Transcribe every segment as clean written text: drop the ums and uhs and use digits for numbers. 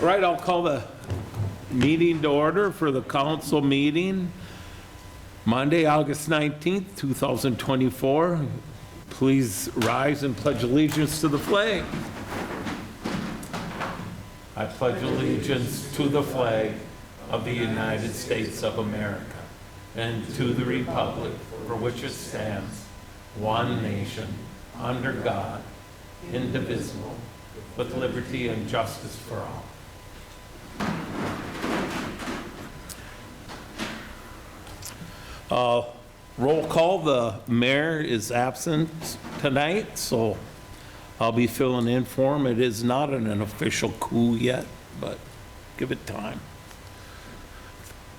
right, I'll call the meeting to order for the council meeting, Monday, August 19th, 2024. Please rise and pledge allegiance to the flag. I pledge allegiance to the flag of the United States of America and to the republic for which it stands, one nation, under God, indivisible, with liberty and justice for all. Roll call, the mayor is absent tonight, so I'll be filling in for him. It is not an official coup yet, but give it time.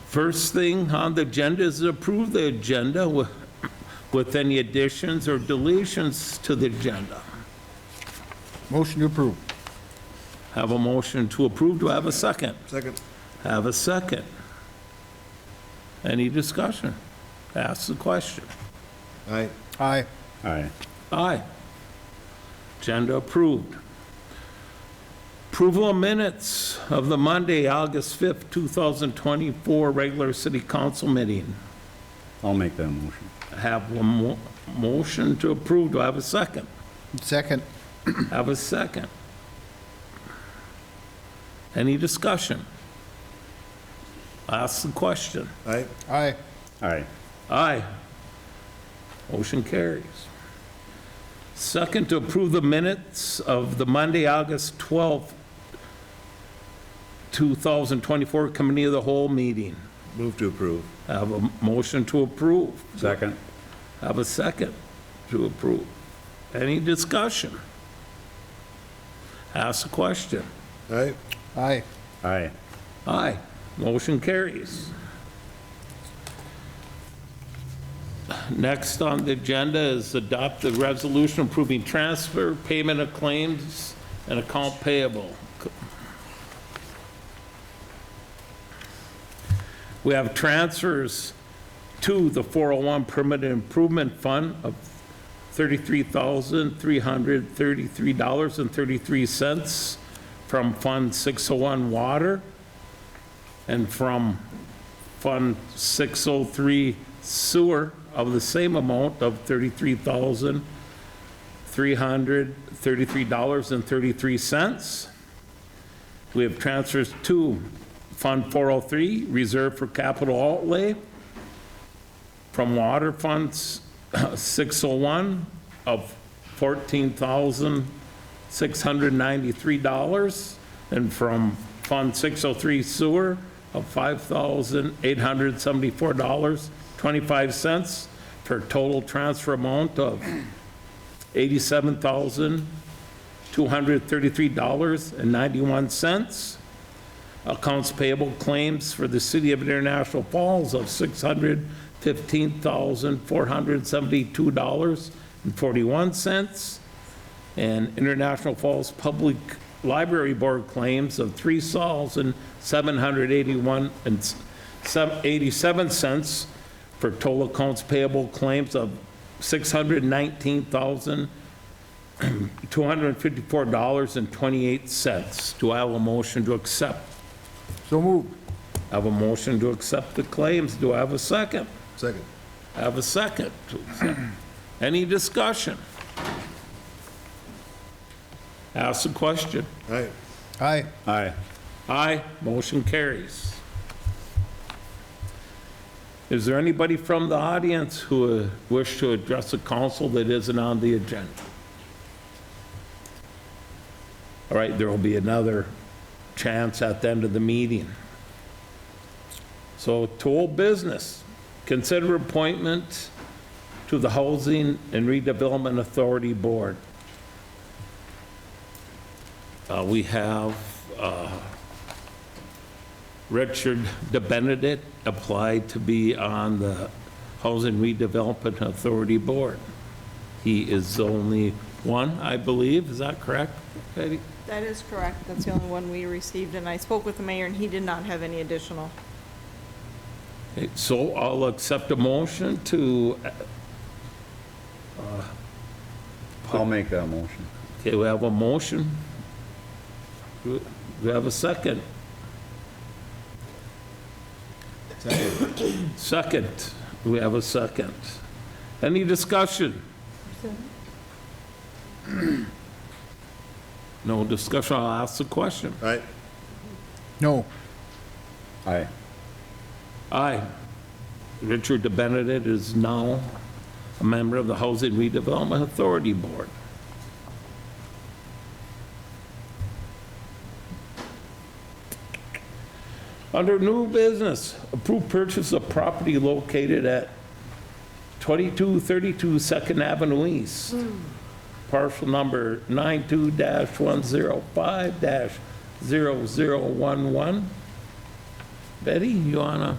First thing on the agenda is to approve the agenda with any additions or deletions to the agenda. Motion to approve. Have a motion to approve. Do I have a second? Second. Have a second. Any discussion? Ask the question. Aye. Aye. Aye. Aye. Agenda approved. Approval of minutes of the Monday, August 5th, 2024 regular city council meeting. I'll make that motion. Have a motion to approve. Do I have a second? Second. Have a second. Any discussion? Ask the question. Aye. Aye. Aye. Aye. Motion carries. Second, to approve the minutes of the Monday, August 12th, 2024 Committee of the Whole meeting. Move to approve. Have a motion to approve. Second. Have a second to approve. Any discussion? Ask the question. Aye. Aye. Aye. Aye. Motion carries. Next on the agenda is adopt the resolution approving transfer, payment of claims, and account payable. We have transfers to the 401 Permanent Improvement Fund of $33,333.33 from Fund 601 Water and from Fund 603 Sewer of the same amount of $33,333.33. We have transfers to Fund 403, Reserve for Capital Outlay, from Water Funds 601 of $14,693, and from Fund 603 Sewer of $5,874.25 for a total transfer amount of $87,233.91. Accounts payable claims for the City of International Falls of $615,472.41, and International Falls Public Library Board claims of $3,781.87 for total accounts payable claims of $619,254.28. Do I have a motion to accept? So moved. I have a motion to accept the claims. Do I have a second? Second. I have a second to accept. Any discussion? Ask the question. Aye. Aye. Aye. Aye, motion carries. Is there anybody from the audience who wish to address the council that isn't on the agenda? All right, there will be another chance at the end of the meeting. So to old business, consider appointment to the Housing and Redevelopment Authority Board. We have Richard DeBenedict applied to be on the Housing Redevelopment Authority Board. He is the only one, I believe. Is that correct, Patty? That is correct. That's the only one we received, and I spoke with the mayor, and he did not have any additional. Okay, so I'll accept a motion to, I'll make that motion. okay, we have a motion. Do we have a second? Second. Do we have a second? Any discussion? No discussion, I'll ask the question. Aye. No. Aye. Aye. Richard DeBenedette is now a member of the Housing Redevelopment Authority Board. Under new business, approved purchase of property located at 2232 Second Avenue East. Parcel number 92-105-0011. Betty, you wanna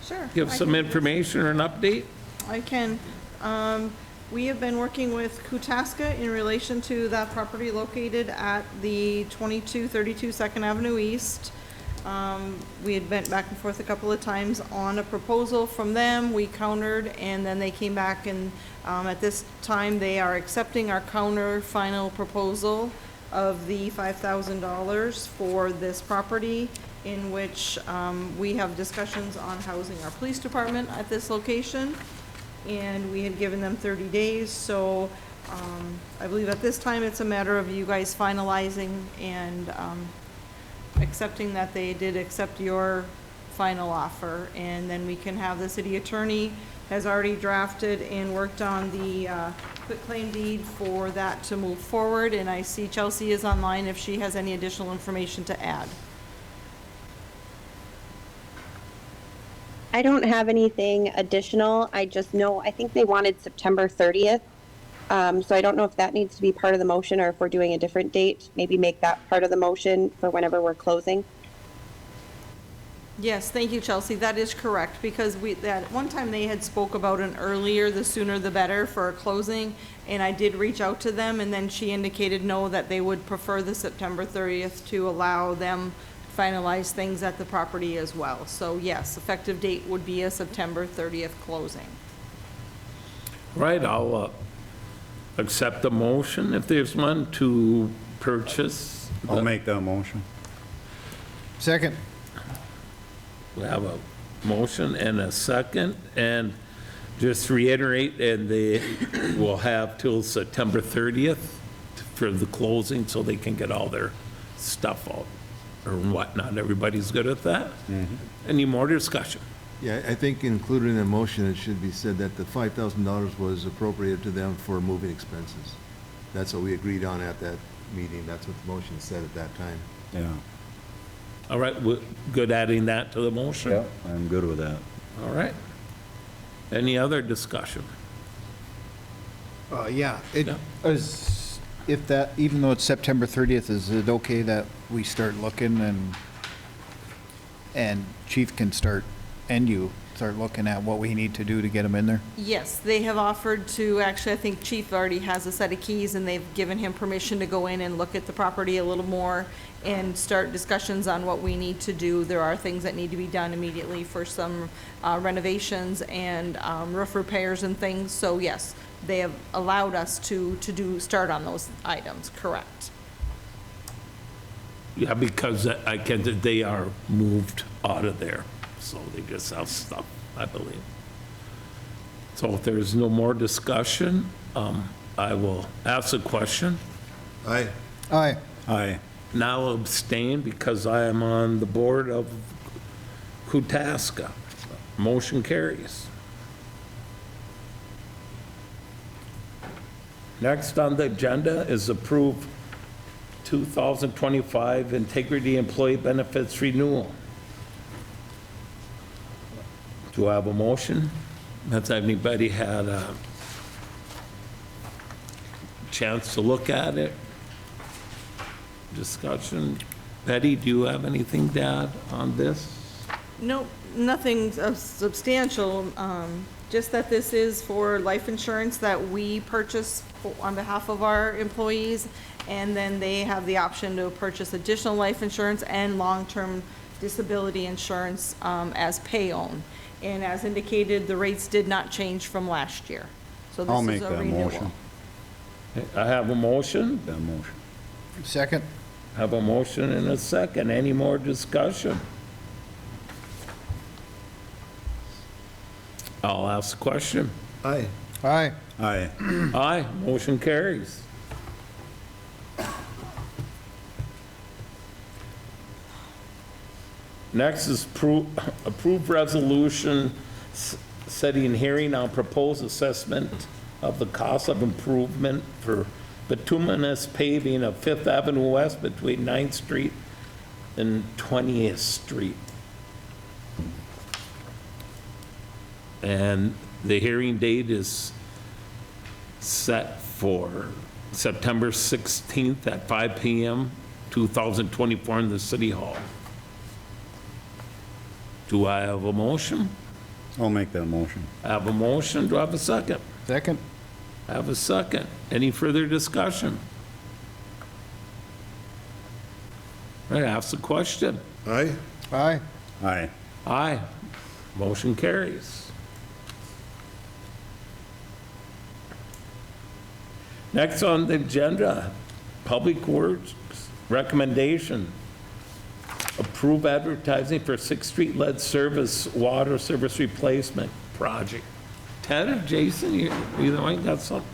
Sure. give I some can- information or an update? I can. We have been working with Kutaska in relation to that property located at the 2232 Second Avenue East. We had been back and forth a couple of times on a proposal from them. We countered, and then they came back, and at this time, they are accepting our counter final proposal of the $5,000 for this property, in which we have discussions on housing our police department at this location. And we had given them 30 days, so I believe at this time, it's a matter of you guys finalizing and accepting that they did accept your final offer. And then we can have the city attorney has already drafted and worked on the quitclaim deed for that to move forward. And I see Chelsea is online if she has any additional information to add. I don't have anything additional. I just know, I think they wanted September 30th. So I don't know if that needs to be part of the motion or if we're doing a different date, maybe make that part of the motion for whenever we're closing. Yes, thank you, Chelsea. That is correct, because that one time they had spoke about an earlier, the sooner the better for a closing, and I did reach out to them, and then she indicated no, that they would prefer the September 30th to allow them to finalize things at the property as well. So yes, effective date would be a September 30th closing. Right, I'll accept the motion if there's one to purchase. I'll make that motion. Second. We have a motion and a second, and just reiterate, and they will have till September 30th for the closing, so they can get all their stuff out or whatnot. Everybody's good at that? Any more discussion? Yeah, I think included in the motion, it should be said that the $5,000 was appropriated to them for moving expenses. That's what we agreed on at that meeting. That's what the motion said at that time. Yeah. All right, we're good adding that to the motion? Yeah, I'm good with that. All right. Any other discussion? Yeah, it Yeah. is, if that, even though it's September 30th, is it okay that we start looking and Chief can start, and you start looking at what we need to do to get them in there? Yes, they have offered to, actually, I think Chief already has a set of keys, and they've given him permission to go in and look at the property a little more and start discussions on what we need to do. There are things that need to be done immediately for some renovations and roof repairs and things. So yes, they have allowed us to start on those items, correct. Yeah, because they are moved out of there, so they just have stuff, I believe. So if there's no more discussion, I will ask a question. Aye. Aye. Aye. Now abstain because I am on the board of Kutaska. Motion carries. Next on the agenda is approve 2025 Integrity Employee Benefits Renewal. Do I have a motion? Has anybody had a chance to look at it? Discussion? Betty, do you have anything to add on this? No, nothing substantial, just that this is for life insurance that we purchase on behalf of our employees, and then they have the option to purchase additional life insurance and long-term disability insurance as pay-own. And as indicated, the rates did not change from last year. So I'll this make is a that renewal. motion. I have a motion That motion. Second. Have a motion and a second. Any more discussion? I'll ask the question. Aye. Aye. Aye. Aye, motion carries. Next is approve resolution setting hearing on proposed assessment of the cost of improvement for bituminous paving of Fifth Avenue West between 9th Street and 20th Street. And the hearing date is set for September 16th at 5 PM, 2024 in the City Hall. Do I have a motion? I'll make that motion. I have a motion. Do I have a second? Second. I have a second. Any further discussion? All right, ask the question. Aye. Aye. Aye. Aye. Motion carries. Next on the agenda, Public Works recommendation. Approve advertising for 6th Street lead service water service replacement project. Ted or Jason, either one got something?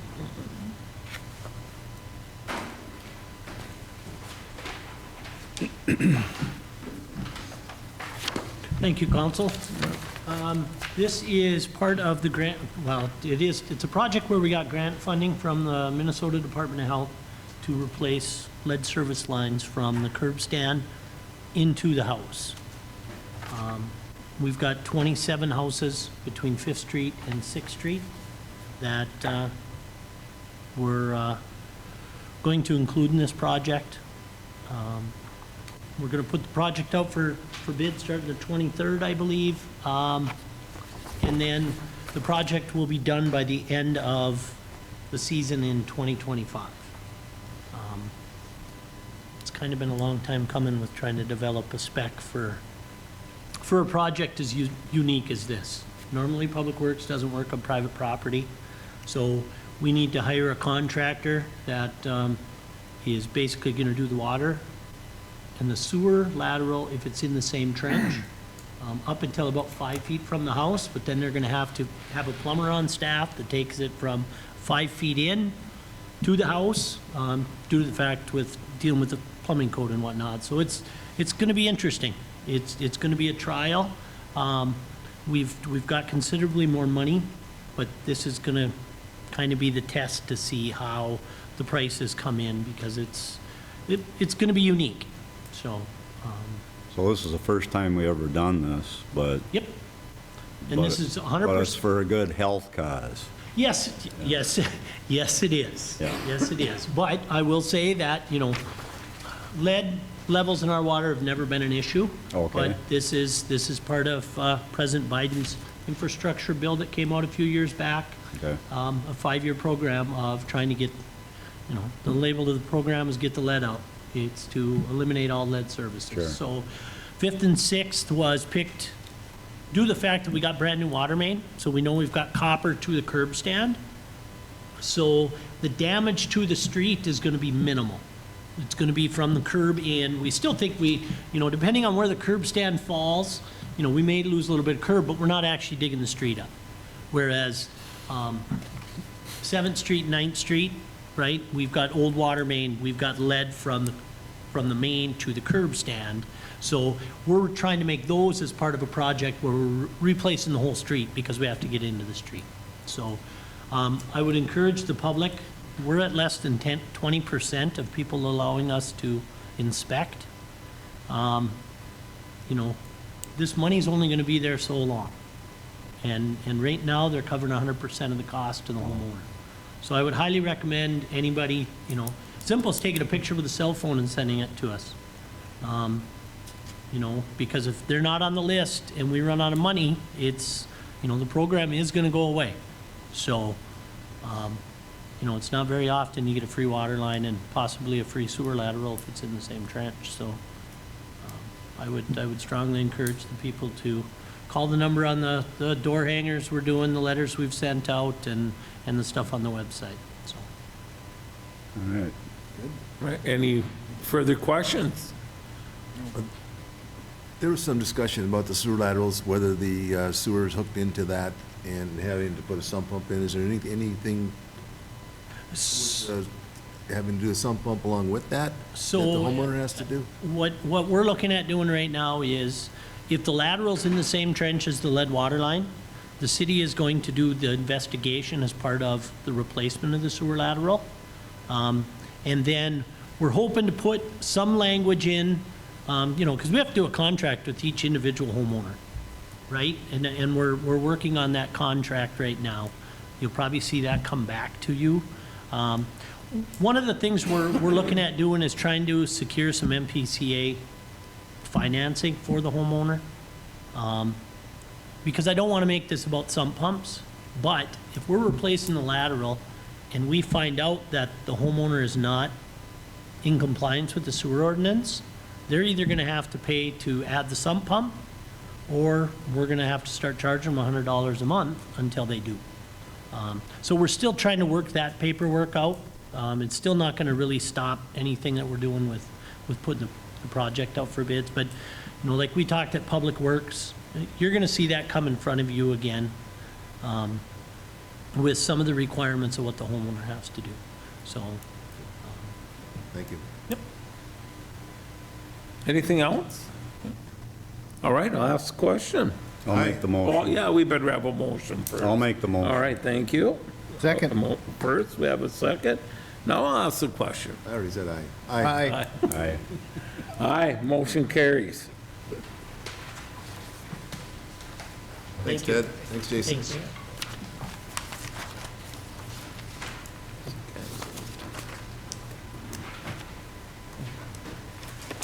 Thank you, Council. This is part of the grant, well, it's a project where we got grant funding from the Minnesota Department of Health to replace lead service lines from the curb stand into the house. We've got 27 houses between 5th Street and 6th Street that we're going to include in this project. We're going to put the project out for bid starting the 23rd, I believe. And then the project will be done by the end of the season in 2025. It's kind of been a long time coming with trying to develop a spec for a project as unique as this. Normally, Public Works doesn't work on private property, so we need to hire a contractor that is basically going to do the water and the sewer lateral if it's in the same trench, up until about 5 feet from the house, but then they're going to have a plumber on staff that takes it from 5 feet in to the house, due to the fact with dealing with the plumbing code and whatnot. So it's going to be interesting. It's going to be a trial. We've got considerably more money, but this is going to kind of be the test to see how the prices come in, because it's going to be unique. So this is the first time we ever done this, but. Yep. And this is 100%. But it's for a good health cause. Yes, yes, yes, it is. Yeah. Yes, it is. But I will say that, lead levels in our water have never been an issue. Okay. But this is part of President Biden's infrastructure bill that came out a few years back. Okay. A 5-year program of trying to get, the label of the program is Get the Lead Out. It's to eliminate all lead services. Sure. So 5th and 6th was picked due to the fact that we got brand new water main, so we know we've got copper to the curb stand. So the damage to the street is going to be minimal. It's going to be from the curb in. We still think depending on where the curb stand falls, we may lose a little bit of curb, but we're not actually digging the street up. Whereas 7th Street, 9th Street, right, we've got old water main, we've got lead from the main to the curb stand. So we're trying to make those as part of a project where we're replacing the whole street because we have to get into the street. So I would encourage the public, we're at less than 20% of people allowing us to inspect. This money's only going to be there so long. And right now, they're covering 100% of the cost to the homeowner. So I would highly recommend anybody, simple as taking a picture with a cell phone and sending it to us. Because if they're not on the list and we run out of money, it's, the program is going to go away. So, it's not very often you get a free water line and possibly a free sewer lateral if it's in the same trench. So I would strongly encourage the people to call the number on the door hangers we're doing, the letters we've sent out, and the stuff on the website. So. All right. Right, any further questions? There was some discussion about the sewer laterals, whether the sewer is hooked into that and having to put a sump pump in. Is there anything having to do a sump pump along with that? So- That the homeowner has to do? What we're looking at doing right now is, if the lateral's in the same trench as the lead water line, the city is going to do the investigation as part of the replacement of the sewer lateral. And then we're hoping to put some language in, because we have to do a contract with each individual homeowner, right? And we're working on that contract right now. You'll probably see that come back to you. One of the things we're looking at doing is trying to secure some MPCA financing for the homeowner. Because I don't want to make this about sump pumps, but if we're replacing the lateral and we find out that the homeowner is not in compliance with the sewer ordinance, they're either going to have to pay to add the sump pump, or we're going to have to start charging them $100 a month until they do. So we're still trying to work that paperwork out. It's still not going to really stop anything that we're doing with putting the project out for bids. But, like we talked at Public Works, you're going to see that come in front of you again with some of the requirements of what the homeowner has to do. So, Thank you. Anything else? All right, I'll ask the question. I'll make the Oh, motion. yeah, we better have a motion first. I'll make the motion. All right, thank you. Second. First, we have a second. Now I'll ask the question. I already said aye. Aye. Aye. Aye, motion carries. Thanks, Thank you. Ted. Thanks, Jason. thanks.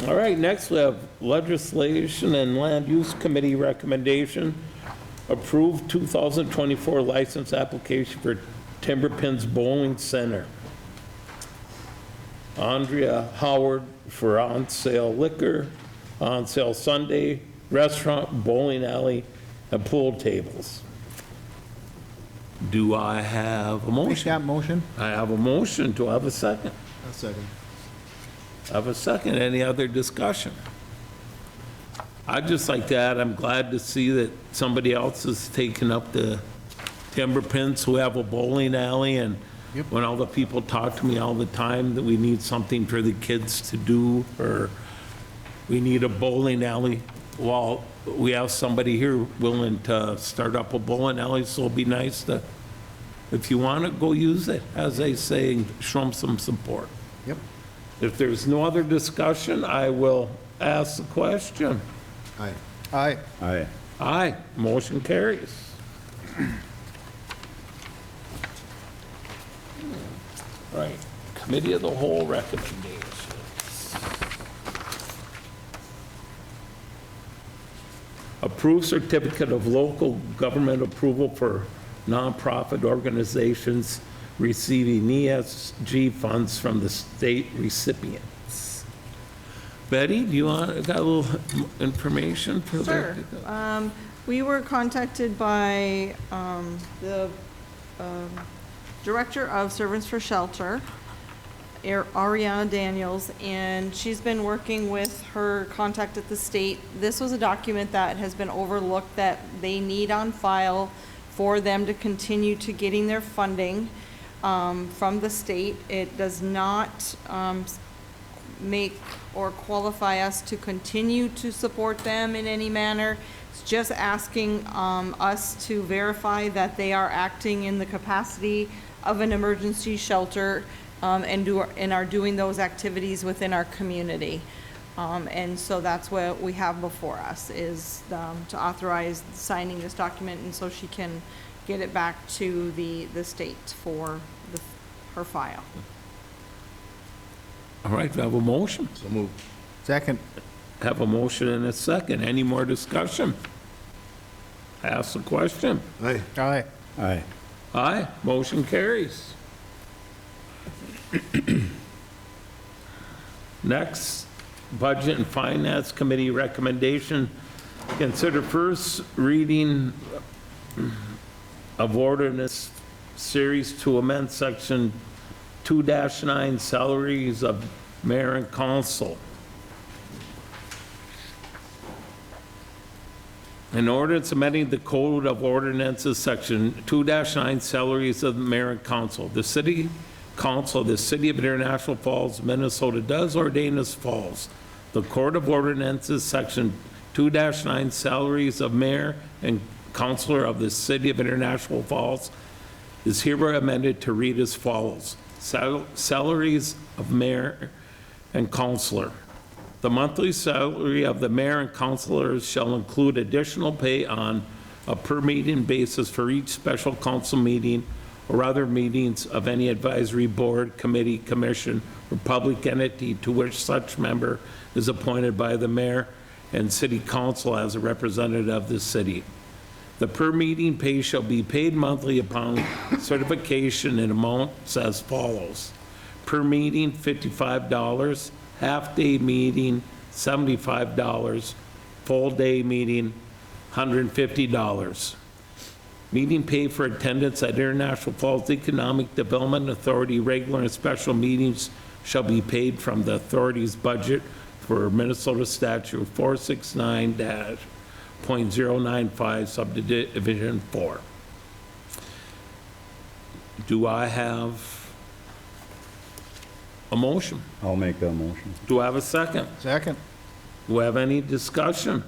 All right, next we have Legislation and Land Use Committee recommendation. Approved 2024 license application for Timber Pins Bowling Center. Andrea Howard for on-sale liquor, on-sale Sunday, restaurant, bowling alley, and pool tables. Do I have a Make motion? that motion. I have a motion. Do I have a second? A second. I have a second. Any other discussion? I'd just like to add, I'm glad to see that somebody else is taking up the Timber Pins who have a bowling alley, and when all the people talk to me all the time that we need something for the kids to do, or we need a bowling alley, well, we have somebody here willing to start up a bowling alley, so it'll be nice to, if you want to, go use it, as they say, show them some support. Yep. If there's no other discussion, I will ask the question. Aye. Aye. Aye. Aye, motion carries. Right, Committee of the Whole recommendations. Approve certificate of local government approval for nonprofit organizations receiving ESG funds from the state recipients. Betty, do you want, got a little information for Sure. that? We were contacted by the Director of Servants for Shelter, Ariana Daniels, and she's been working with her contact at the state. This was a document that has been overlooked that they need on file for them to continue to getting their funding from the state. It does not make or qualify us to continue to support them in any manner. It's just asking us to verify that they are acting in the capacity of an emergency shelter and are doing those activities within our community. And so that's what we have before us, is to authorize signing this document, and so she can get it back to the state for her file. All right, we have a motion. So moved. Second. Have a motion and a second. Any more discussion? Ask the question. Aye. Aye. Aye. Aye, motion carries. Next, Budget and Finance Committee recommendation. Consider first reading of ordinance series to amend section 2-9 salaries of mayor and council. An ordinance amending the Code of Ordinances, Section 2-9, salaries of the mayor and council. The city council of the City of International Falls, Minnesota does ordain as follows. The Code of Ordinances, Section 2-9, salaries of mayor and councilor of the City of International Falls is hereby amended to read as follows. Salaries of mayor and councilor. The monthly salary of the mayor and councilors shall include additional pay on a per-meeting basis for each special council meeting or other meetings of any advisory board, committee, commission, or public entity to which such member is appointed by the mayor and city council as a representative of the city. The per-meeting pay shall be paid monthly upon certification in amounts as follows. Per meeting, $55, half-day meeting, $75, full-day meeting, $150. Meeting pay for attendance at International Falls Economic Development Authority regular and special meetings shall be paid from the authority's budget for Minnesota Statute 469-.095, subdivision 4. Do I have a motion? I'll make that motion. Do I have a second? Second? Do we have any discussion?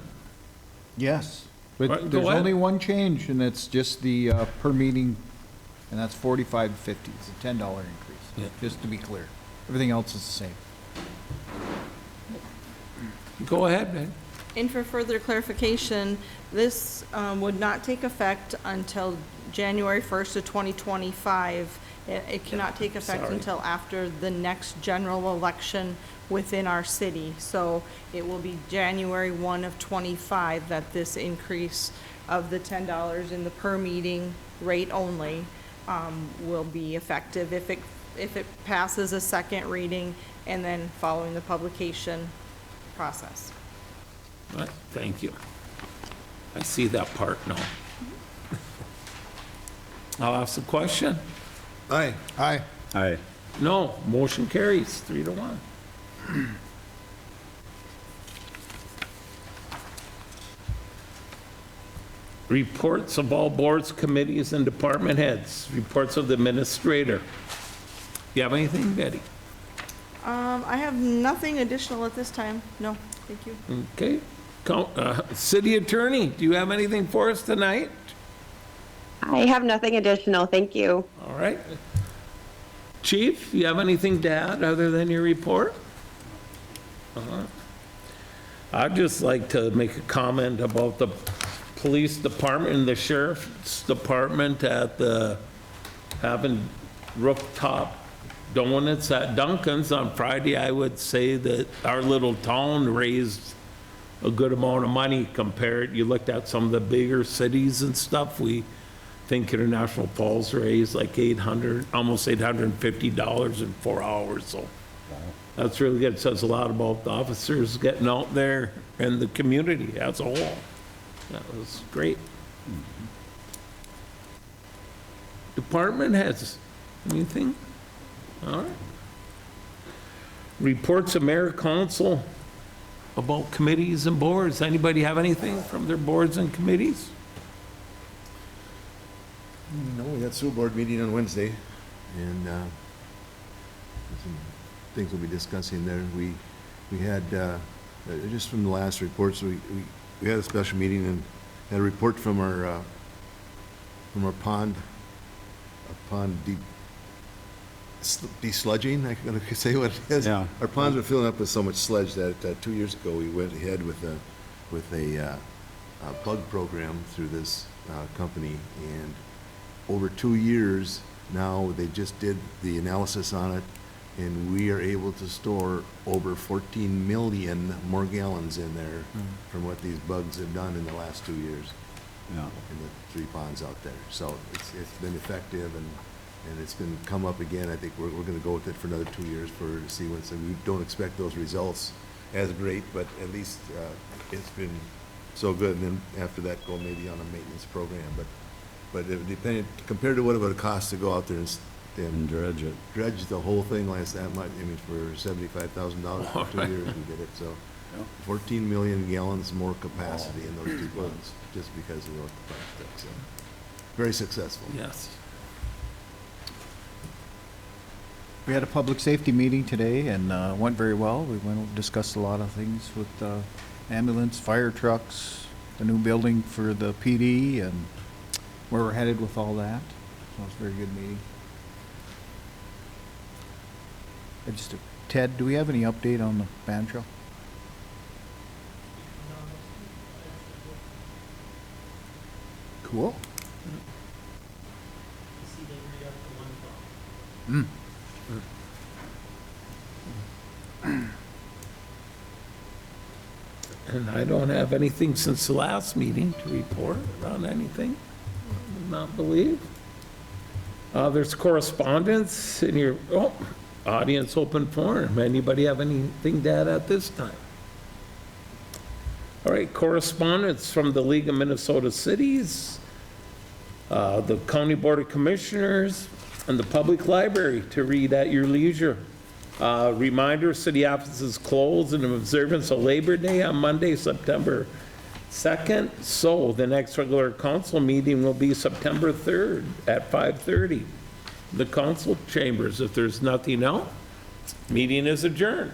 Yes. Right, But go there's ahead. only one change, and it's just the per meeting, and that's $45.50. It's a $10 Yeah. increase, just to be clear. Everything else is the same. Go ahead, man. And for further clarification, this would not take effect until January 1st of 2025. It cannot take effect Sorry. until after the next general election within our city. So it will be January 1 of '25 that this increase of the $10 in the per meeting rate only will be effective if it passes a second reading and then following the publication process. Right, thank you. I see that part now. I'll ask the question. Aye. Aye. Aye. No, motion carries 3-1. Reports of all boards, committees, and department heads. Reports of the administrator. You have anything, Betty? I have nothing additional at this time. No, thank you. Okay. City attorney, do you have anything for us tonight? I have nothing additional, thank you. All right. Chief, you have anything to add other than your report? I'd just like to make a comment about the police department and the sheriff's department at having rooftop donuts at Dunkin's on Friday. I would say that our little town raised a good amount of money compared, you looked at some of the bigger cities and stuff, we think International Falls raised like almost $850 in 4 hours, so that's really good. It says a lot about the officers getting out there and the community as a whole. That was great. Department heads, anything? All right. Reports of mayor council about committees and boards. Anybody have anything from their boards and committees? No, we had school board meeting on Wednesday, and some things we'll be discussing there. We had, just from the last reports, we had a special meeting and had a report from our pond desludging, I can say what it is. Yeah. Our ponds were filling up with so much sludge that 2 years ago, we went ahead with a plug program through this company, and over 2 years now, they just did the analysis on it, and we are able to store over 14 million more gallons in there from what these bugs have done in the last 2 years Yeah. in the 3 ponds out there. So it's been effective, and it's been come up again. I think we're gonna go with it for another 2 years to see when, so we don't expect those results as great, but at least it's been so good, and then after that, go maybe on a maintenance program, but it depended, compared to what it would cost to go out there and And dredge it. dredged the whole thing last, that much, I mean, for $75,000 for 2 years we did it, so. 14 million gallons more capacity in those two ponds, just because of the project, so. Very successful. Yes. We had a public safety meeting today and went very well. We discussed a lot of things with ambulance, fire trucks, the new building for the PD, and where we're headed with all that. So it was a very good meeting. Ted, do we have any update on the band trail? Cool. Mm. And I don't have anything since the last meeting to report on anything, I do not believe. There's correspondence in your, audience open forum. Anybody have anything to add at this time? All right, correspondence from the League of Minnesota Cities, the County Board of Commissioners, and the Public Library to read at your leisure. Reminder, city offices closed in observance of Labor Day on Monday, September 2nd. So the next regular council meeting will be September 3rd at 5:30. The council chambers. If there's nothing else, meeting is adjourned.